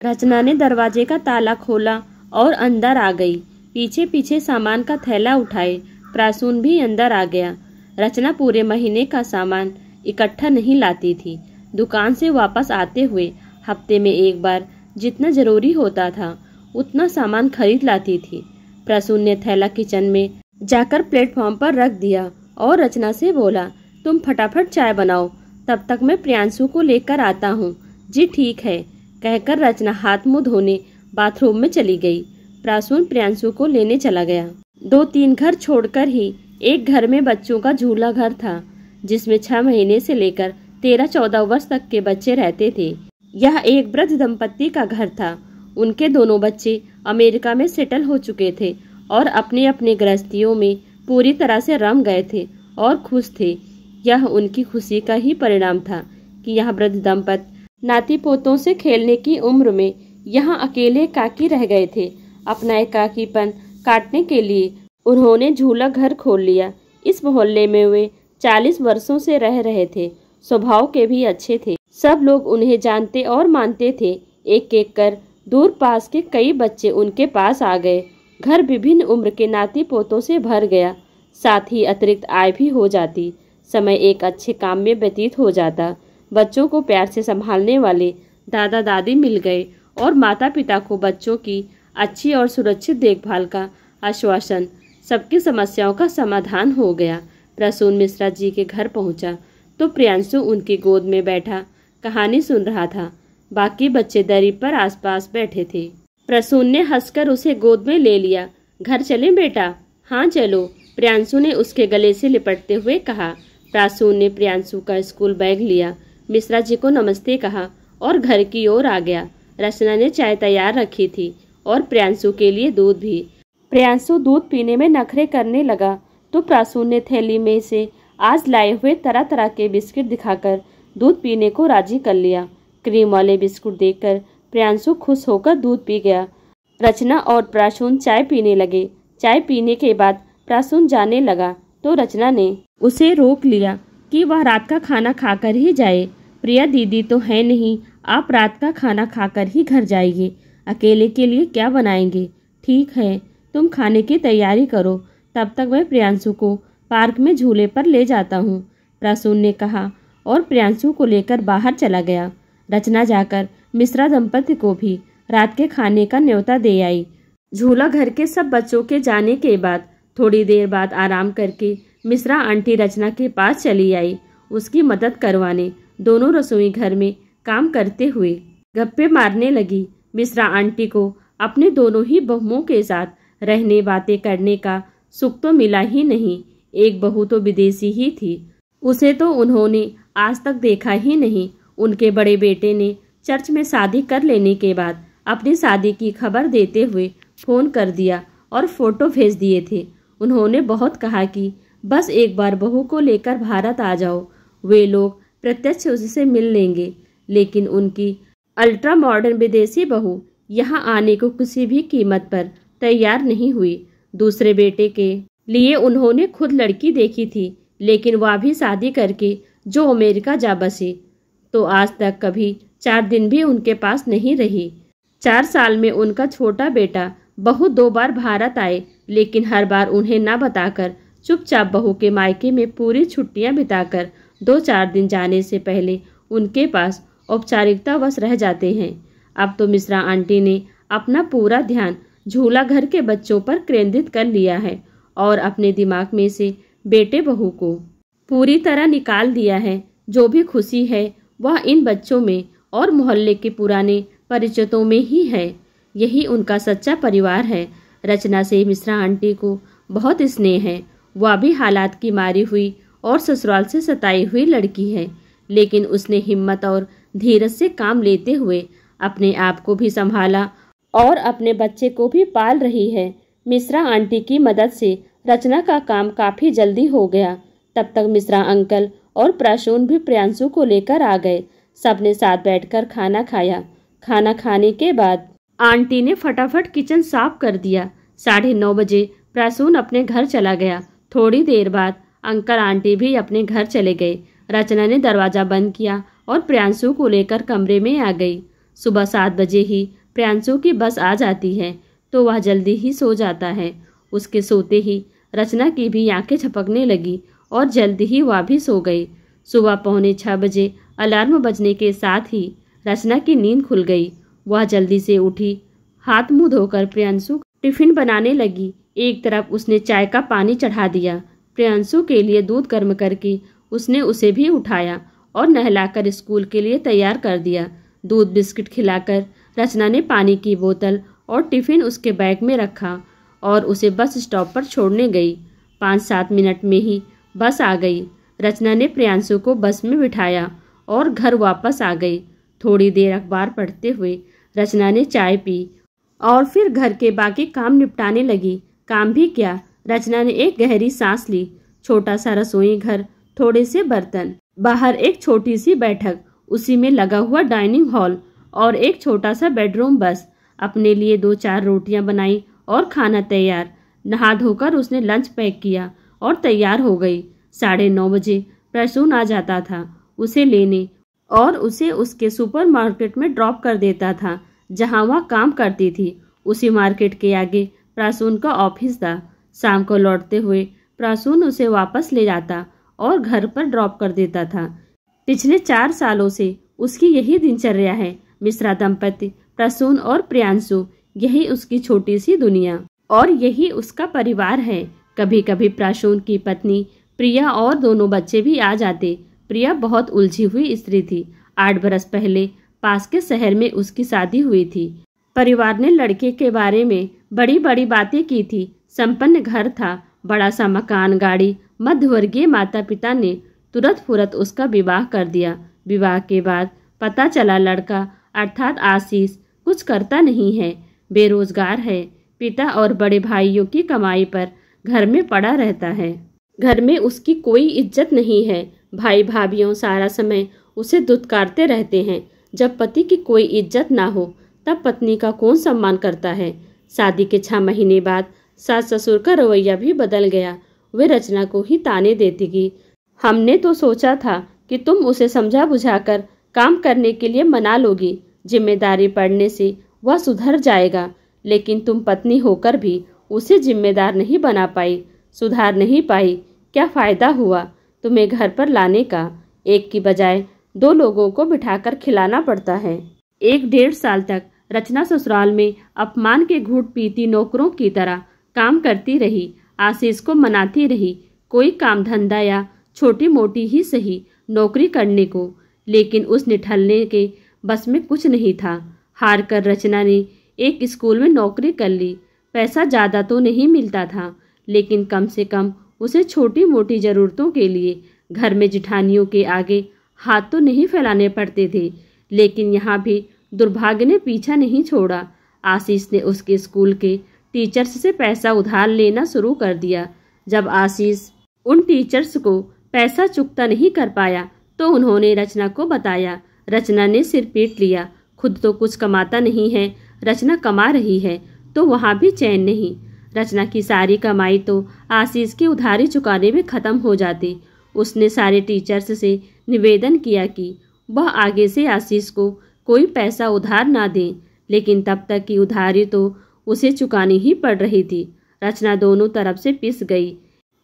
रचना ने दरवाजे का ताला खोला और अंदर आ गई। पीछे पीछे सामान का थैला उठाए प्रासून भी अंदर आ गया। रचना पूरे महीने का सामान इकट्ठा नहीं लाती थी। दुकान से वापस आते हुए हफ्ते में एक बार जितना जरूरी होता था उतना सामान खरीद लाती थी। प्रासून ने थैला किचन में जाकर प्लेटफॉर्म पर रख दिया और रचना से बोला, तुम फटाफट चाय बनाओ, तब तक मैं प्रियांशु को लेकर आता हूँ। जी ठीक है, कहकर रचना हाथ मुंह धोने बाथरूम में चली गई। प्रासून प्रियांशु को लेने चला गया। 2-3 घर छोड़कर ही एक घर में बच्चों का झूला घर था, जिसमें 6 महीने से लेकर 13-14 वर्ष तक के बच्चे रहते थे। यह एक वृद्ध दंपत्ति का घर था। उनके दोनों बच्चे अमेरिका में सेटल हो चुके थे और अपने अपने गृहस्थियों में पूरी तरह से रम गए थे और खुश थे। यह उनकी खुशी का ही परिणाम था कि यह वृद्ध दंपत्ति नाती पोतों से खेलने की उम्र में यहाँ अकेले एकाकी रह गए थे। अपना एकाकीपन काटने के लिए उन्होंने झूला घर खोल लिया। इस मोहल्ले में वे 40 वर्षों से रह रहे थे। स्वभाव के भी अच्छे थे। सब लोग उन्हें जानते और मानते थे। एक एक कर दूर पास के कई बच्चे उनके पास आ गए। घर विभिन्न उम्र के नाती पोतों से भर गया। साथ ही अतिरिक्त आय भी हो जाती। समय एक अच्छे काम में व्यतीत हो जाता। बच्चों को प्यार से संभालने वाले दादा दादी मिल गए और माता पिता को बच्चों की अच्छी और सुरक्षित देखभाल का आश्वासन। सबकी समस्याओं का समाधान हो गया। प्रसून मिश्रा जी के घर पहुंचा तो प्रियांशु उनकी गोद में बैठा कहानी सुन रहा था। बाकी बच्चे दरी पर आसपास बैठे थे। प्रसून ने हंसकर उसे गोद में ले लिया। घर चलें बेटा? हाँ चलो, प्रियांशु ने उसके गले से लिपटते हुए कहा। प्रसून ने प्रियांशु का स्कूल बैग लिया, मिश्रा जी को नमस्ते कहा और घर की ओर आ गया। रचना ने चाय तैयार रखी थी और प्रियांशु के लिए दूध भी। प्रियांशु दूध पीने में नखरे करने लगा तो प्रसून ने थैली में से आज लाए हुए तरह तरह के बिस्किट दिखाकर दूध पीने को राजी कर लिया। क्रीम वाले बिस्कुट देखकर प्रियांशु खुश होकर दूध पी गया। रचना और प्रसून चाय पीने लगे। चाय पीने के बाद प्रसून जाने लगा तो रचना ने उसे रोक लिया कि वह रात का खाना खाकर ही जाए। प्रिया दीदी तो है नहीं, आप रात का खाना खाकर ही घर जाइए। अकेले के लिए क्या बनाएंगे? ठीक है, तुम खाने की तैयारी करो, तब तक मैं प्रियांशु को पार्क में झूले पर ले जाता हूँ, प्रसून ने कहा और प्रियांशु को लेकर बाहर चला गया। रचना जाकर मिश्रा दंपति को भी रात के खाने का न्योता दे आई। झूला घर के सब बच्चों के जाने के बाद थोड़ी देर बाद आराम करके मिश्रा आंटी रचना के पास चली आई, उसकी मदद करवाने। दोनों रसोई घर में काम करते हुए गप्पे मारने लगी। मिश्रा आंटी को अपने दोनों ही बहुओं के साथ रहने बातें करने का सुख तो मिला ही नहीं। एक बहू तो विदेशी ही थी, उसे तो उन्होंने आज तक देखा ही नहीं। उनके बड़े बेटे ने चर्च में शादी कर लेने के बाद अपनी शादी की खबर देते हुए फोन कर दिया और फोटो भेज दिए थे। उन्होंने बहुत कहा कि बस एक बार बहू को लेकर भारत आ जाओ, वे लोग प्रत्यक्ष उससे मिल लेंगे। लेकिन उनकी अल्ट्रा मॉडर्न विदेशी बहू यहाँ आने को किसी भी कीमत पर तैयार नहीं हुई। दूसरे बेटे के लिए उन्होंने खुद लड़की देखी थी, लेकिन वह भी शादी करके जो अमेरिका जा बसी, तो आज तक कभी 4 दिन भी उनके पास नहीं रही। 4 साल में उनका छोटा बेटा बहू 2 बार भारत आए, लेकिन हर बार उन्हें न बताकर चुपचाप बहू के मायके में पूरी छुट्टियां बिताकर 2-4 दिन जाने से पहले उनके पास औपचारिकतावश रह जाते हैं। अब तो मिश्रा आंटी ने अपना पूरा ध्यान झूला घर के बच्चों पर केंद्रित कर लिया है और अपने दिमाग में से बेटे बहू को पूरी तरह निकाल दिया है। जो भी खुशी है वह इन बच्चों में और मोहल्ले के पुराने परिचितों में ही है। यही उनका सच्चा परिवार है। रचना से मिश्रा आंटी को बहुत स्नेह है। वह भी हालात की मारी हुई और ससुराल से सताई हुई लड़की है, लेकिन उसने हिम्मत और धीरज से काम लेते हुए अपने आप को भी संभाला और अपने बच्चे को भी पाल रही है। मिश्रा आंटी की मदद से रचना का काम काफी जल्दी हो गया। तब तक मिश्रा अंकल और प्रसून भी प्रियांशु को लेकर आ गए। सबने साथ बैठकर खाना खाया। खाना खाने के बाद आंटी ने फटाफट किचन साफ कर दिया। 9:30 बजे प्रसून अपने घर चला गया। थोड़ी देर बाद अंकल आंटी भी अपने घर चले गए। रचना ने दरवाजा बंद किया और प्रियांशु को लेकर कमरे में आ गई। सुबह 7 बजे ही प्रियांशु की बस आ जाती है तो वह जल्दी ही सो जाता है। उसके सोते ही रचना की भी आंखें झपकने लगी और जल्दी ही वह भी सो गई। सुबह 5:45 बजे अलार्म बजने के साथ ही रचना की नींद खुल गई। वह जल्दी से उठी, हाथ मुंह धोकर प्रियांशु टिफिन बनाने लगी। एक तरफ उसने चाय का पानी चढ़ा दिया, प्रियांशु के लिए दूध गर्म करके उसने उसे भी उठाया और नहलाकर स्कूल के लिए तैयार कर दिया। दूध बिस्किट खिलाकर रचना ने पानी की बोतल और टिफिन उसके बैग में रखा और उसे बस स्टॉप पर छोड़ने गई। 5-7 मिनट में ही बस आ गई। रचना ने प्रियांशु को बस में बिठाया और घर वापस आ गई। थोड़ी देर अखबार पढ़ते हुए रचना ने चाय पी और फिर घर के बाकी काम निपटाने लगी। काम भी क्या, रचना ने एक गहरी सांस ली। छोटा सा रसोई घर, थोड़े से बर्तन, बाहर एक छोटी सी बैठक, उसी में लगा हुआ डाइनिंग हॉल और एक छोटा सा बेडरूम। बस अपने लिए 2-4 रोटियां बनाई और खाना तैयार। नहा धोकर उसने लंच पैक किया और तैयार हो गई। 9:30 बजे प्रसून आ जाता था उसे लेने और उसे उसके सुपरमार्केट में ड्रॉप कर देता था जहां वह काम करती थी। उसी मार्केट के आगे प्रसून का ऑफिस था। शाम को लौटते हुए प्रसून उसे वापस ले जाता और घर पर ड्रॉप कर देता था। पिछले 4 सालों से उसकी यही दिनचर्या है। मिश्रा दंपति प्रसून और प्रियांशु, यही उसकी छोटी सी दुनिया और यही उसका परिवार है। कभी कभी प्रसून की पत्नी प्रिया और दोनों बच्चे भी आ जाते। प्रिया बहुत उलझी हुई स्त्री थी। 8 बरस पहले पास के शहर में उसकी शादी हुई थी। परिवार ने लड़के के बारे में बड़ी बड़ी बातें की थी। संपन्न घर था, बड़ा सा मकान, गाड़ी। मध्यवर्गीय माता पिता ने तुरंत फुरत उसका विवाह कर दिया। विवाह के बाद पता चला लड़का अर्थात आशीष कुछ करता नहीं है, बेरोजगार है। पिता और बड़े भाइयों की कमाई पर घर में पड़ा रहता है। घर में उसकी कोई इज्जत नहीं है। भाई भाभियों सारा समय उसे दुत्कारते रहते हैं। जब पति की कोई इज्जत ना हो तब पत्नी का कौन सम्मान करता है। शादी के 6 महीने बाद सास ससुर का रवैया भी बदल गया। वे रचना को ही ताने देती कि हमने तो सोचा था कि तुम उसे समझा बुझाकर काम करने के लिए मना लोगी, जिम्मेदारी पड़ने से वह सुधर जाएगा, लेकिन तुम पत्नी होकर भी उसे जिम्मेदार नहीं बना पाई, सुधार नहीं पाई। क्या फायदा हुआ तुम्हें घर पर लाने का? एक की बजाय 2 लोगों को बिठाकर खिलाना पड़ता है। 1-1.5 साल तक रचना ससुराल में अपमान के घूंट पीती नौकरों की तरह काम करती रही। आशीष को मनाती रही कोई काम धंधा या छोटी मोटी ही सही नौकरी करने को, लेकिन उस निठल्ले के बस में कुछ नहीं था। हार कर रचना ने एक स्कूल में नौकरी कर ली। पैसा ज़्यादा तो नहीं मिलता था, लेकिन कम से कम उसे छोटी मोटी ज़रूरतों के लिए घर में जिठानियों के आगे हाथ तो नहीं फैलाने पड़ते थे। लेकिन यहाँ भी दुर्भाग्य ने पीछा नहीं छोड़ा। आशीष ने उसके स्कूल के टीचर्स से पैसा उधार लेना शुरू कर दिया। जब आशीष उन टीचर्स को पैसा चुकता नहीं कर पाया तो उन्होंने रचना को बताया। रचना ने सिर पीट लिया। खुद तो कुछ कमाता नहीं है, रचना कमा रही है तो वहाँ भी चैन नहीं। रचना की सारी कमाई तो आशीष की उधारी चुकाने में खत्म हो जाती। उसने सारे टीचर्स से निवेदन किया कि वह आगे से आशीष को कोई पैसा उधार ना दें, लेकिन तब तक की उधारी तो उसे चुकानी ही पड़ रही थी। रचना दोनों तरफ से पिस गई।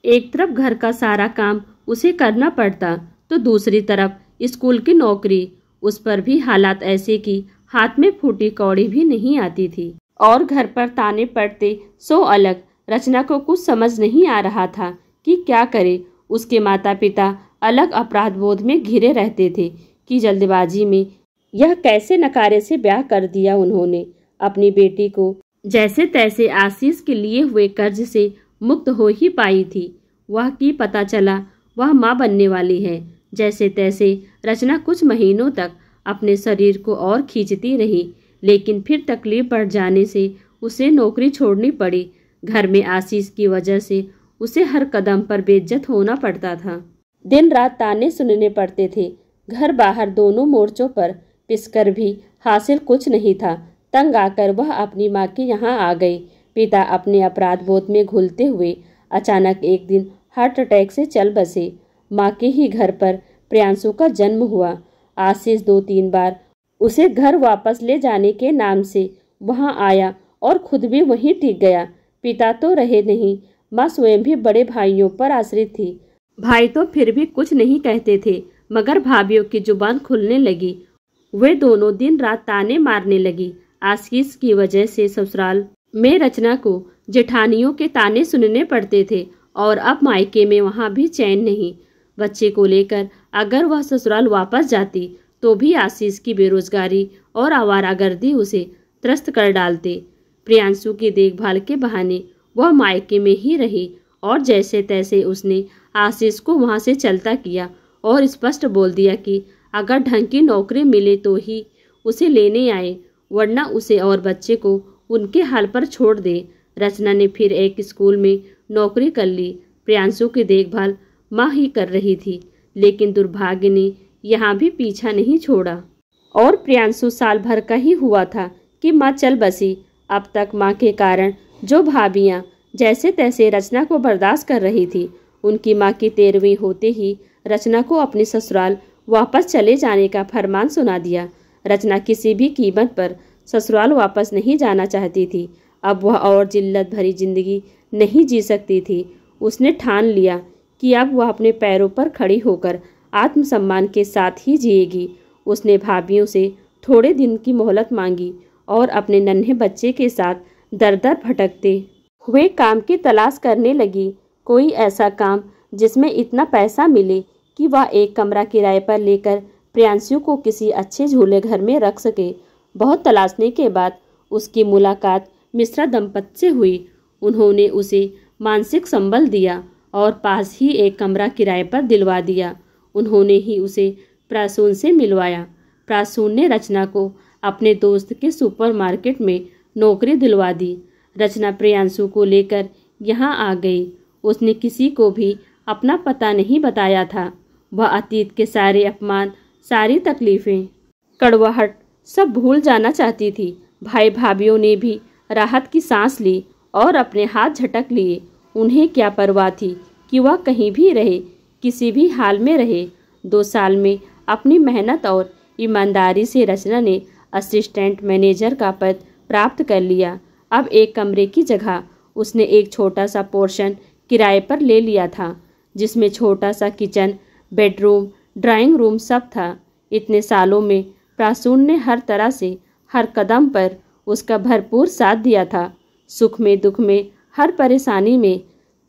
एक तरफ घर का सारा काम उसे करना पड़ता तो दूसरी तरफ स्कूल की नौकरी। उस पर भी हालात ऐसे कि हाथ में फूटी कौड़ी भी नहीं आती थी और घर पर ताने पड़ते सो अलग। रचना को कुछ समझ नहीं आ रहा था कि क्या करे। उसके माता पिता अलग अपराध बोध में घिरे रहते थे कि जल्दबाजी में यह कैसे नकारे से ब्याह कर दिया उन्होंने। अपनी बेटी को जैसे तैसे आशीष के लिए हुए कर्ज से मुक्त हो ही पाई थी। वह की पता चला वह माँ बनने वाली है। जैसे तैसे रचना कुछ महीनों तक अपने शरीर को और खींचती रही, लेकिन फिर तकलीफ बढ़ जाने से उसे नौकरी छोड़नी पड़ी। घर में आशीष की वजह से उसे हर कदम पर बेइज्जत होना पड़ता था। दिन रात ताने सुनने पड़ते थे। घर बाहर दोनों मोर्चों पर पिसकर भी हासिल कुछ नहीं था। तंग आकर वह अपनी माँ के यहाँ आ गई। पिता अपने अपराध बोध में घुलते हुए अचानक एक दिन हार्ट अटैक से चल बसे। माँ के ही घर पर प्रियांशु का जन्म हुआ। आशीष 2-3 बार उसे घर वापस ले जाने के नाम से वहां आया और खुद भी वहीं टिक गया। पिता तो रहे नहीं, माँ स्वयं भी बड़े भाइयों पर आश्रित थी। भाई तो फिर भी कुछ नहीं कहते थे, मगर भाभीियों की जुबान खुलने लगी। वे दोनों दिन रात ताने मारने लगी। आशीष की वजह से ससुराल में रचना को जेठानियों के ताने सुनने पड़ते थे और अब मायके में वहां भी चैन नहीं। बच्चे को लेकर अगर वह ससुराल वापस जाती तो भी आशीष की बेरोजगारी और आवारागर्दी उसे त्रस्त कर डालते। प्रियांशु की देखभाल के बहाने वह मायके में ही रही और जैसे तैसे उसने आशीष को वहां से चलता किया और स्पष्ट बोल दिया कि अगर ढंग की नौकरी मिले तो ही उसे लेने आए, वरना उसे और बच्चे को उनके हाल पर छोड़ दे। रचना ने फिर एक स्कूल में नौकरी कर ली। प्रियांशु की देखभाल माँ ही कर रही थी, लेकिन दुर्भाग्य ने यहाँ भी पीछा नहीं छोड़ा और प्रियांशु साल भर का ही हुआ था कि माँ चल बसी। अब तक माँ के कारण जो भाभियाँ जैसे तैसे रचना को बर्दाश्त कर रही थी, उनकी माँ की 13वीं होते ही रचना को अपने ससुराल वापस चले जाने का फरमान सुना दिया। रचना किसी भी कीमत पर ससुराल वापस नहीं जाना चाहती थी। अब वह और जिल्लत भरी जिंदगी नहीं जी सकती थी। उसने ठान लिया कि अब वह अपने पैरों पर खड़ी होकर आत्मसम्मान के साथ ही जिएगी। उसने भाभियों से थोड़े दिन की मोहलत मांगी और अपने नन्हे बच्चे के साथ दर दर भटकते हुए काम की तलाश करने लगी। कोई ऐसा काम जिसमें इतना पैसा मिले कि वह एक कमरा किराए पर लेकर प्रियांशु को किसी अच्छे झूले घर में रख सके। बहुत तलाशने के बाद उसकी मुलाकात मिश्रा दंपत्ति से हुई। उन्होंने उसे मानसिक संबल दिया और पास ही एक कमरा किराए पर दिलवा दिया। उन्होंने ही उसे प्रासून से मिलवाया। प्रासून ने रचना को अपने दोस्त के सुपरमार्केट में नौकरी दिलवा दी। रचना प्रियांशु को लेकर यहाँ आ गई। उसने किसी को भी अपना पता नहीं बताया था। वह अतीत के सारे अपमान, सारी तकलीफें, कड़वाहट सब भूल जाना चाहती थी। भाई भाभीियों ने भी राहत की सांस ली और अपने हाथ झटक लिए। उन्हें क्या परवाह थी कि वह कहीं भी रहे, किसी भी हाल में रहे। 2 साल में अपनी मेहनत और ईमानदारी से रचना ने असिस्टेंट मैनेजर का पद प्राप्त कर लिया। अब एक कमरे की जगह उसने एक छोटा सा पोर्शन किराए पर ले लिया था, जिसमें छोटा सा किचन, बेडरूम, ड्राइंग रूम सब था। इतने सालों में प्रासून ने हर तरह से हर कदम पर उसका भरपूर साथ दिया था। सुख में दुख में, हर परेशानी में।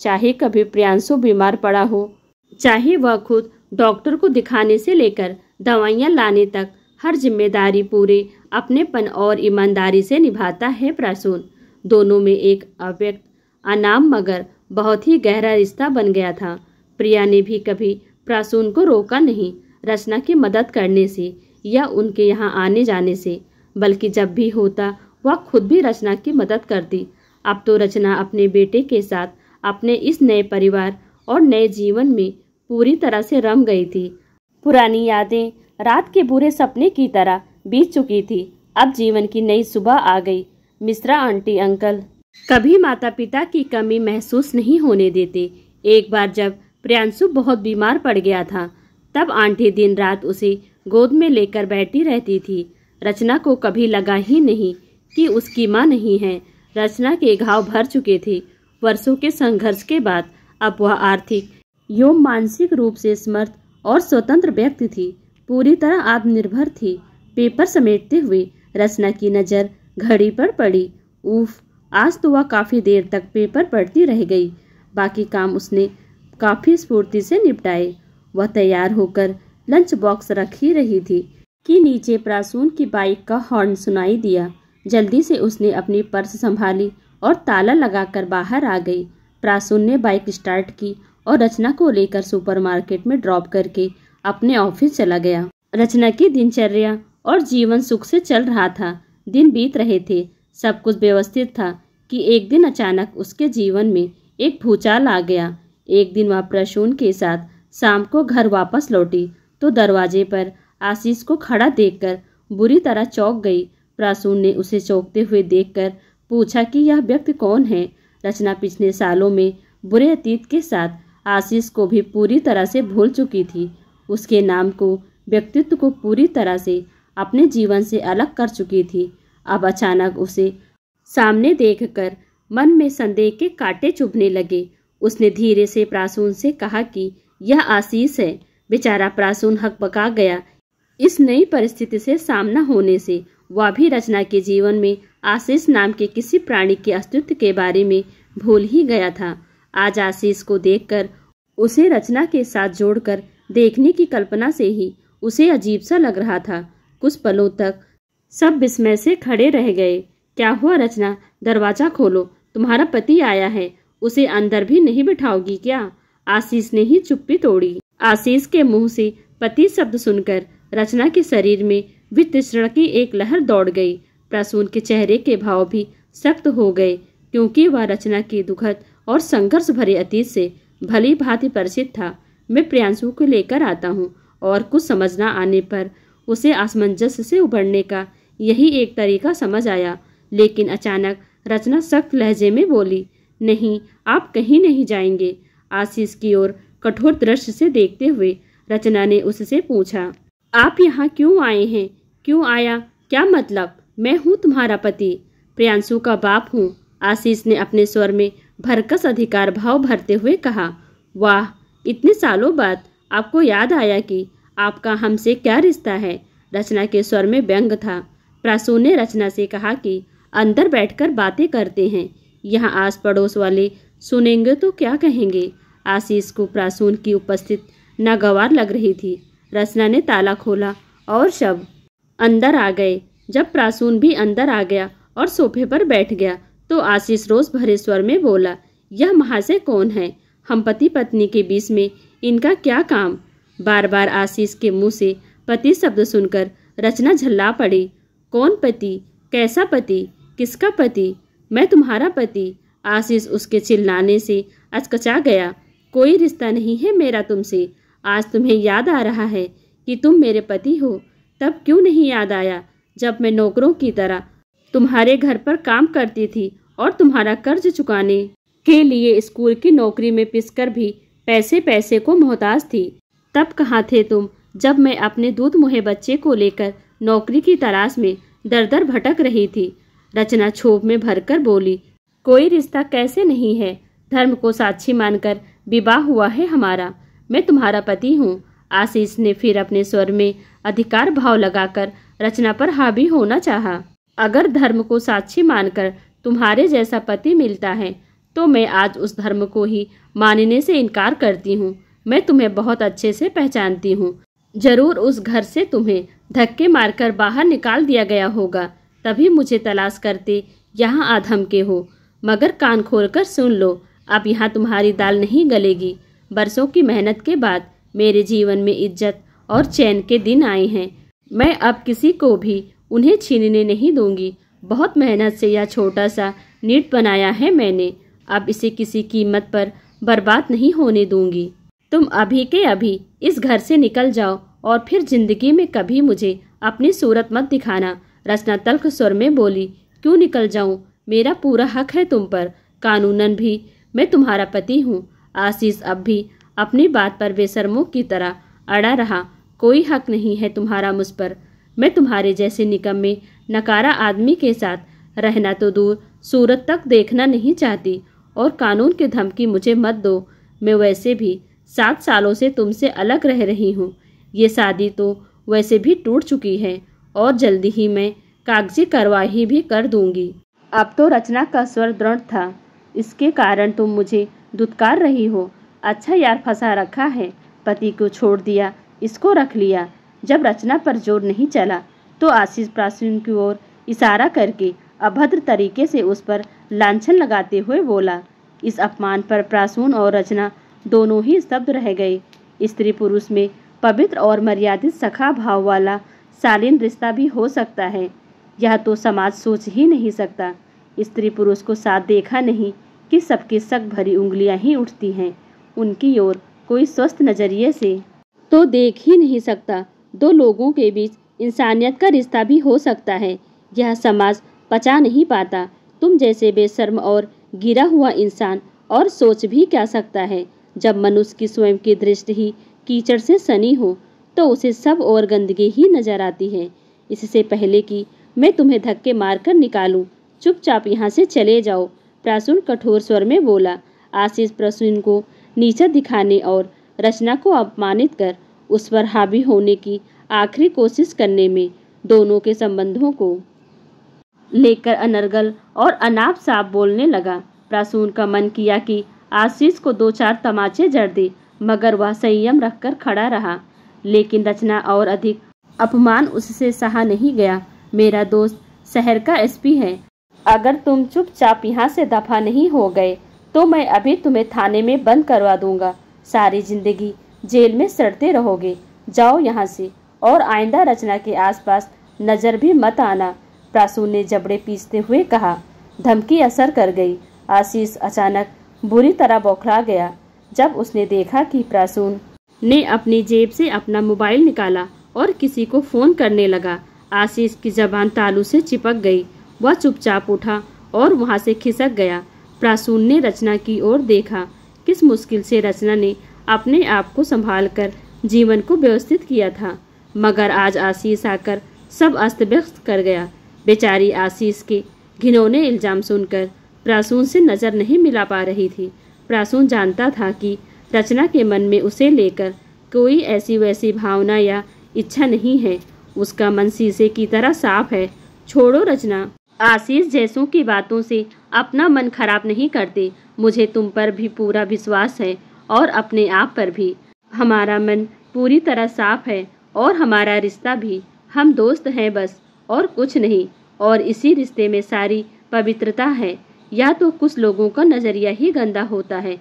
चाहे कभी प्रियांशु बीमार पड़ा हो, चाहे वह खुद डॉक्टर को दिखाने से लेकर दवाइयाँ लाने तक, हर जिम्मेदारी पूरे अपनेपन और ईमानदारी से निभाता है प्रासून। दोनों में एक अव्यक्त, अनाम मगर बहुत ही गहरा रिश्ता बन गया था। प्रिया ने भी कभी प्रासून को रोका नहीं रचना की मदद करने से या उनके यहाँ आने जाने से, बल्कि जब भी होता वह खुद भी रचना की मदद करती। अब तो रचना अपने बेटे के साथ अपने इस नए परिवार और नए जीवन में पूरी तरह से रम गई थी। पुरानी यादें रात के बुरे सपने की तरह बीत चुकी थी। अब जीवन की नई सुबह आ गई। मिश्रा आंटी अंकल कभी माता पिता की कमी महसूस नहीं होने देते। एक बार जब प्रियांशु बहुत बीमार पड़ गया था, तब आंटी दिन रात उसे गोद में लेकर बैठी रहती थी। रचना को कभी लगा ही नहीं कि उसकी माँ नहीं है। रचना के घाव भर चुके थे। वर्षों के संघर्ष के बाद अब वह आर्थिक एवं मानसिक रूप से समर्थ और स्वतंत्र व्यक्ति थी। पूरी तरह आत्मनिर्भर थी। पेपर समेटते हुए रचना की नज़र घड़ी पर पड़ी। उफ, आज तो वह काफ़ी देर तक पेपर पढ़ती रह गई। बाकी काम उसने काफ़ी स्फूर्ति से निपटाए। वह तैयार होकर लंच बॉक्स रख ही रही थी कि नीचे प्रासून की बाइक का हॉर्न सुनाई दिया। जल्दी से उसने अपनी पर्स संभाली और ताला लगाकर बाहर आ गई। प्रासून ने बाइक स्टार्ट की और रचना को लेकर सुपरमार्केट में ड्रॉप करके अपने ऑफिस चला गया। रचना की दिनचर्या और जीवन सुख से चल रहा था। दिन बीत रहे थे, सब कुछ व्यवस्थित था कि एक दिन अचानक उसके जीवन में एक भूचाल आ गया। एक दिन वह प्रासून के साथ शाम को घर वापस लौटी तो दरवाजे पर आशीष को खड़ा देखकर बुरी तरह चौंक गई। प्रासून ने उसे चौंकते हुए देखकर पूछा कि यह व्यक्ति कौन है। रचना पिछले सालों में बुरे अतीत के साथ आशीष को भी पूरी तरह से भूल चुकी थी। उसके नाम को, व्यक्तित्व को पूरी तरह से अपने जीवन से अलग कर चुकी थी। अब अचानक उसे सामने देखकर मन में संदेह के कांटे चुभने लगे। उसने धीरे से प्रासून से कहा कि यह आशीष है। बेचारा प्रासून हकबका गया। इस नई परिस्थिति से सामना होने से वह भी रचना के जीवन में आशीष नाम के किसी प्राणी के अस्तित्व के बारे में भूल ही गया था। आज आशीष को देखकर उसे रचना के साथ जोड़कर देखने की कल्पना से ही उसे अजीब सा लग रहा था। कुछ पलों तक सब विस्मय से खड़े रह गए। क्या हुआ रचना? दरवाजा खोलो, तुम्हारा पति आया है। उसे अंदर भी नहीं बिठाओगी क्या? आशीष ने ही चुप्पी तोड़ी। आशीष के मुंह से पति शब्द सुनकर रचना के शरीर में वितृष्णा की एक लहर दौड़ गई। प्रासून के चेहरे के भाव भी सख्त हो गए, क्योंकि वह रचना के दुखद और संघर्ष भरे अतीत से भली भांति परिचित था। मैं प्रियांशु को लेकर आता हूँ और कुछ समझ न आने पर उसे असमंजस से उबरने का यही एक तरीका समझ आया। लेकिन अचानक रचना सख्त लहजे में बोली, नहीं, आप कहीं नहीं जाएंगे। आशीष की ओर कठोर दृष्टि से देखते हुए रचना ने उससे पूछा, आप यहाँ क्यों आए हैं? क्यों आया? क्या मतलब? मैं हूँ तुम्हारा पति, प्रियांशु का बाप हूँ। आशीष ने अपने स्वर में भरकस अधिकार भाव भरते हुए कहा। वाह, इतने सालों बाद आपको याद आया कि आपका हमसे क्या रिश्ता है? रचना के स्वर में व्यंग था। प्रासून ने रचना से कहा कि अंदर बैठकर बातें करते हैं, यहाँ आस पड़ोस वाले सुनेंगे तो क्या कहेंगे। आशीष को प्रासून की उपस्थिति नागवार लग रही थी। रचना ने ताला खोला और सब अंदर आ गए। जब प्रासून भी अंदर आ गया और सोफे पर बैठ गया तो आशीष रोष भरे स्वर में बोला, यह महाशय कौन है? हम पति पत्नी के बीच में इनका क्या काम? बार बार आशीष के मुंह से पति शब्द सुनकर रचना झल्ला पड़ी। कौन पति? कैसा पति? किसका पति? मैं तुम्हारा पति। आशीष उसके चिल्लाने से अचकचा गया। कोई रिश्ता नहीं है मेरा तुमसे। आज तुम्हें याद आ रहा है कि तुम मेरे पति हो। तब क्यों नहीं याद आया जब मैं नौकरों की तरह तुम्हारे घर पर काम करती थी और तुम्हारा कर्ज चुकाने के लिए स्कूल की नौकरी में पिसकर भी पैसे पैसे को मोहताज थी? तब कहाँ थे तुम जब मैं अपने दूध मुहे बच्चे को लेकर नौकरी की तलाश में दर दर भटक रही थी? रचना क्षोभ में भरकर बोली, कोई रिश्ता कैसे नहीं है? धर्म को साक्षी मानकर विवाह हुआ है हमारा। मैं तुम्हारा पति हूँ। आशीष ने फिर अपने स्वर में अधिकार भाव लगाकर रचना पर हावी होना चाहा। अगर धर्म को साक्षी मानकर तुम्हारे जैसा पति मिलता है तो मैं आज उस धर्म को ही मानने से इनकार करती हूँ। मैं तुम्हें बहुत अच्छे से पहचानती हूँ। जरूर उस घर से तुम्हें धक्के मारकर बाहर निकाल दिया गया होगा, तभी मुझे तलाश करते यहाँ आ धमके हो। मगर कान खोलकर सुन लो, अब यहाँ तुम्हारी दाल नहीं गलेगी। बरसों की मेहनत के बाद मेरे जीवन में इज्जत और चैन के दिन आए हैं। मैं अब किसी को भी उन्हें छीनने नहीं दूंगी। बहुत मेहनत से यह छोटा सा नीड बनाया है मैंने। अब इसे किसी कीमत पर बर्बाद नहीं होने दूंगी। तुम अभी के अभी इस घर से निकल जाओ और फिर जिंदगी में कभी मुझे अपनी सूरत मत दिखाना। रचना तल्ख स्वर में बोली, क्यों निकल जाऊं? मेरा पूरा हक है तुम पर। कानूनन भी मैं तुम्हारा पति हूँ। आशीष अब भी अपनी बात पर बेशर्मों की तरह अड़ा रहा। कोई हक नहीं है तुम्हारा मुझ पर। मैं तुम्हारे जैसे निकम्मे नकारा आदमी के साथ रहना तो दूर, सूरत तक देखना नहीं चाहती। और कानून की धमकी मुझे मत दो। मैं वैसे भी 7 सालों से तुमसे अलग रह रही हूँ। ये शादी तो वैसे भी टूट चुकी है और जल्दी ही मैं कागजी कार्रवाई भी कर दूंगी। अब तो रचना का स्वर दृढ़ था। इसके कारण तुम मुझे दुत्कार रही हो। अच्छा यार, फंसा रखा है। पति को छोड़ दिया, इसको रख लिया। जब रचना पर जोर नहीं चला तो आशीष प्रासून की ओर इशारा करके अभद्र तरीके से उस पर लांछन लगाते हुए बोला। इस अपमान पर प्रासून और रचना दोनों ही स्तब्ध रह गए। स्त्री पुरुष में पवित्र और मर्यादित सखा भाव वाला शालीन रिश्ता भी हो सकता है, यह तो समाज सोच ही नहीं सकता। स्त्री पुरुष को साथ देखा नहीं कि सबकी शक भरी उंगलियां ही उठती हैं। उनकी ओर कोई स्वस्थ नजरिए से तो देख ही नहीं सकता। दो लोगों के बीच इंसानियत का रिश्ता भी हो सकता है, यह समाज पचा नहीं पाता। तुम जैसे बेशर्म और गिरा हुआ इंसान और सोच भी क्या सकता है। जब मनुष्य की स्वयं की दृष्टि ही कीचड़ से सनी हो तो उसे सब और गंदगी ही नजर आती है। इससे पहले कि मैं तुम्हें धक्के मारकर निकालूं, चुपचाप यहाँ से चले जाओ, प्रासून कठोर स्वर में बोला। आशीष प्रसून को नीचा दिखाने और रचना को अपमानित कर उस पर हावी होने की आखिरी कोशिश करने में दोनों के संबंधों को लेकर अनर्गल और अनाप साफ बोलने लगा। प्रासून का मन किया कि आशीष को 2-4 तमाचे जड़ दे, मगर वह संयम रखकर खड़ा रहा। लेकिन रचना और अधिक अपमान उससे सहा नहीं गया। मेरा दोस्त शहर का एसपी है, अगर तुम चुपचाप यहाँ से दफा नहीं हो गए तो मैं अभी तुम्हें थाने में बंद करवा दूंगा। सारी जिंदगी जेल में सड़ते रहोगे। जाओ यहाँ से और आइंदा रचना के आसपास नजर भी मत आना, प्रासून ने जबड़े पीसते हुए कहा। धमकी असर कर गई। आशीष अचानक बुरी तरह बौखला गया जब उसने देखा कि प्रासून ने अपनी जेब से अपना मोबाइल निकाला और किसी को फोन करने लगा। आशीष की जबान तालू से चिपक गई। वह चुपचाप उठा और वहां से खिसक गया। प्रासून ने रचना की ओर देखा। किस मुश्किल से रचना ने अपने आप को संभालकर जीवन को व्यवस्थित किया था, मगर आज आशीष आकर सब अस्त व्यस्त कर गया। बेचारी आशीष के घिनौने इल्जाम सुनकर प्रासून से नजर नहीं मिला पा रही थी। प्रासून जानता था कि रचना के मन में उसे लेकर कोई ऐसी वैसी भावना या इच्छा नहीं है। उसका मन शीशे की तरह साफ है। छोड़ो रचना, आशीष जैसों की बातों से अपना मन खराब नहीं करते। मुझे तुम पर भी पूरा विश्वास है और अपने आप पर भी। हमारा मन पूरी तरह साफ है और हमारा रिश्ता भी। हम दोस्त हैं बस, और कुछ नहीं। और इसी रिश्ते में सारी पवित्रता है। या तो कुछ लोगों का नजरिया ही गंदा होता है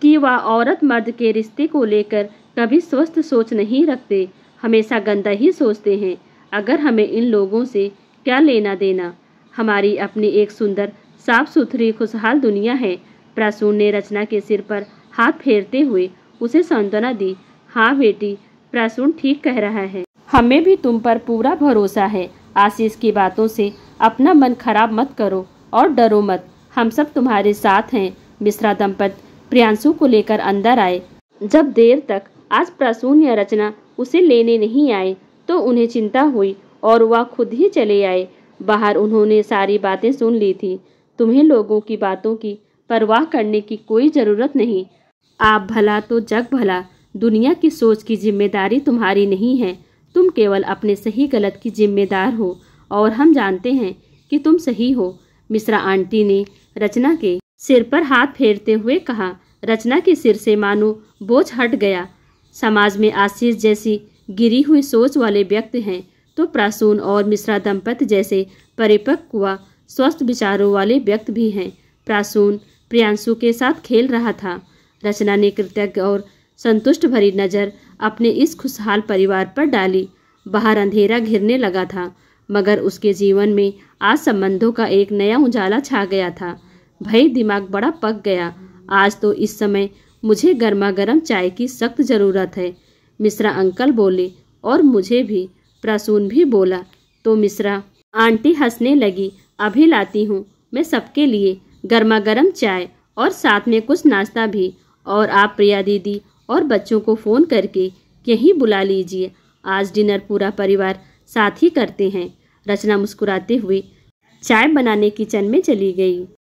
कि वह औरत मर्द के रिश्ते को लेकर कभी स्वस्थ सोच नहीं रखते, हमेशा गंदा ही सोचते हैं। अगर हमें इन लोगों से क्या लेना देना, हमारी अपनी एक सुंदर साफ सुथरी खुशहाल दुनिया है। प्रासून ने रचना के सिर पर हाथ फेरते हुए उसे सांत्वना दी। हाँ बेटी, प्रासून ठीक कह रहा है, हमें भी तुम पर पूरा भरोसा है। आशीष की बातों से अपना मन खराब मत करो और डरो मत, हम सब तुम्हारे साथ हैं। मिश्रा दंपत प्रियांशु को लेकर अंदर आए। जब देर तक आज प्रासून या रचना उसे लेने नहीं आए तो उन्हें चिंता हुई और वह खुद ही चले आए। बाहर उन्होंने सारी बातें सुन ली थी। तुम्हें लोगों की बातों की परवाह करने की कोई ज़रूरत नहीं। आप भला तो जग भला। दुनिया की सोच की जिम्मेदारी तुम्हारी नहीं है। तुम केवल अपने सही गलत की जिम्मेदार हो और हम जानते हैं कि तुम सही हो। मिश्रा आंटी ने रचना के सिर पर हाथ फेरते हुए कहा। रचना के सिर से मानो बोझ हट गया। समाज में आशीष जैसी गिरी हुई सोच वाले व्यक्ति हैं तो प्रासून और मिश्रा दंपत जैसे परिपक्व व स्वस्थ विचारों वाले व्यक्ति भी हैं। प्रासून प्रियांशु के साथ खेल रहा था। रचना ने कृतज्ञ और संतुष्ट भरी नज़र अपने इस खुशहाल परिवार पर डाली। बाहर अंधेरा घिरने लगा था, मगर उसके जीवन में आज संबंधों का एक नया उजाला छा गया था। भाई दिमाग बड़ा पक गया। आज तो इस समय मुझे गर्मा गर्म चाय की सख्त ज़रूरत है। मिश्रा अंकल बोले। और मुझे भी, प्रासून भी बोला। तो मिश्रा आंटी हंसने लगी। अभी लाती हूँ मैं सबके लिए गर्मा गर्म चाय और साथ में कुछ नाश्ता भी। और आप प्रिया दीदी और बच्चों को फ़ोन करके यहीं बुला लीजिए। आज डिनर पूरा परिवार साथ ही करते हैं। रचना मुस्कुराते हुए चाय बनाने किचन में चली गई।